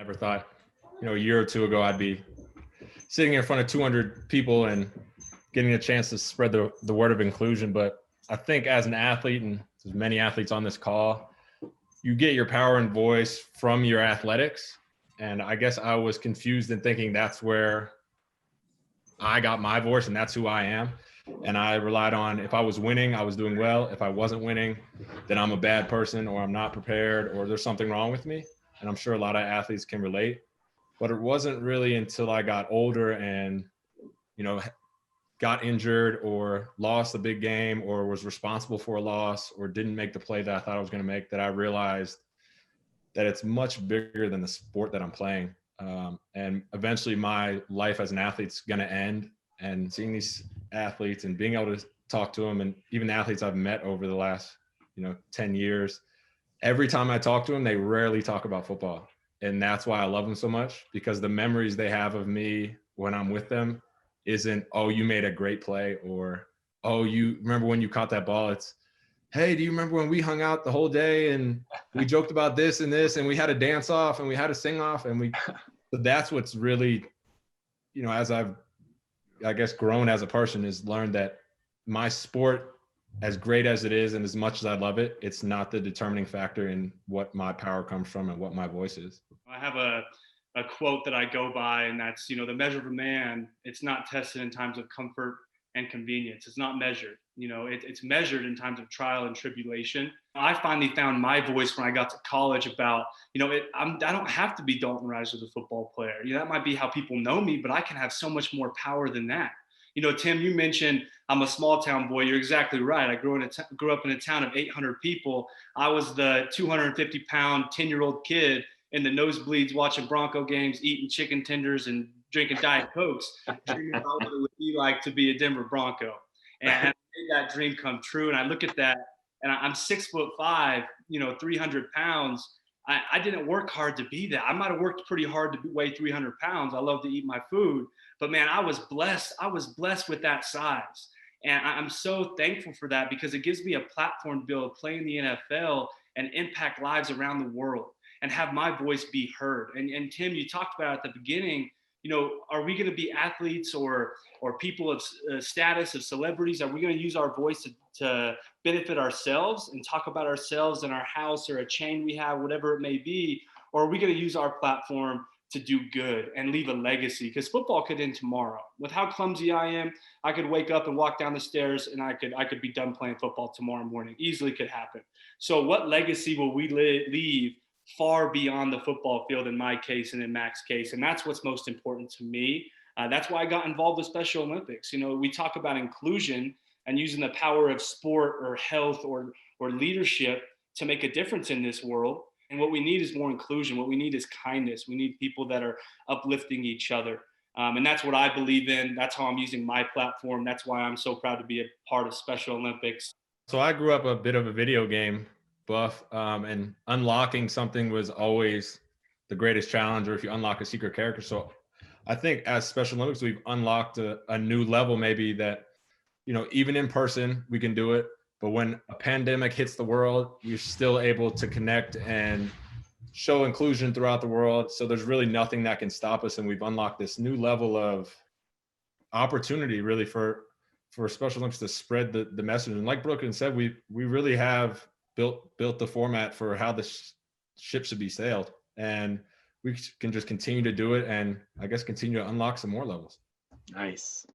Never thought, a year or two ago, I'd be sitting in front of 200 people and getting a chance to spread the word of inclusion. But I think as an athlete, and there's many athletes on this call, you get your power and voice from your athletics. And I guess I was confused in thinking that's where I got my voice and that's who I am. And I relied on, if I was winning, I was doing well. If I wasn't winning, then I'm a bad person, or I'm not prepared, or there's something wrong with me. And I'm sure a lot of athletes can relate. But it wasn't really until I got older and, got injured or lost a big game or was responsible for a loss or didn't make the play that I thought I was going to make, that I realized that it's much bigger than the sport that I'm playing. And eventually my life as an athlete's going to end, and seeing these athletes and being able to talk to them, and even the athletes I've met over the last, 10 years, every time I talk to them, they rarely talk about football. And that's why I love them so much, because the memories they have of me when I'm with them isn't, oh, you made a great play, or, oh, you remember when you caught that ball. It's, hey, do you remember when we hung out the whole day and we joked about this and this, and we had a dance off and we had a sing off, and so that's what's really, as I've, I guess, grown as a person, is learned that my sport, as great as it is and as much as I love it, it's not the determining factor in what my power comes from and what my voice is. I have a quote that I go by, and that's, the measure of a man, it's not tested in times of comfort and convenience. It's not measured. It's measured in times of trial and tribulation. I finally found my voice when I got to college about, I don't have to be Dalton Risner, the football player. That might be how people know me, but I can have so much more power than that. Tim, you mentioned I'm a small town boy. You're exactly right. I grew up in a town of 800 people. I was the 250-pound, 10-year-old kid in the nosebleeds watching Bronco games, eating chicken tenders and drinking Diet Cokes, dreaming about what it would be like to be a Denver Bronco. And I made that dream come true. And I look at that, and I'm 6'5", 300 pounds. I didn't work hard to be that. I might have worked pretty hard to weigh 300 pounds. I love to eat my food. But man, I was blessed. I was blessed with that size. And I'm so thankful for that, because it gives me a platform to be able to play in the NFL and impact lives around the world and have my voice be heard. And Tim, you talked about at the beginning, are we going to be athletes or people of status, of celebrities? Are we going to use our voice to benefit ourselves and talk about ourselves in our house or a chain we have, whatever it may be? Or are we going to use our platform to do good and leave a legacy? Because football could end tomorrow. With how clumsy I am, I could wake up and walk down the stairs and I could be done playing football tomorrow morning. Easily could happen. So what legacy will we leave far beyond the football field, in my case and in Mack's case? And that's what's most important to me. That's why I got involved with Special Olympics. We talk about inclusion and using the power of sport or health or leadership to make a difference in this world. And what we need is more inclusion. What we need is kindness. We need people that are uplifting each other. And that's what I believe in. That's how I'm using my platform. That's why I'm so proud to be a part of Special Olympics. So I grew up a bit of a video game buff, and unlocking something was always the greatest challenge, or if you unlock a secret character. So I think as Special Olympics, we've unlocked a new level, maybe, that, even in person, we can do it. But when a pandemic hits the world, we're still able to connect and show inclusion throughout the world. So there's really nothing that can stop us. And we've unlocked this new level of opportunity, really, for Special Olympics to spread the message. And like Brooklyn said, we really have built the format for how the ship should be sailed. And we can just continue to do it, and I guess continue to unlock some more levels. Nice.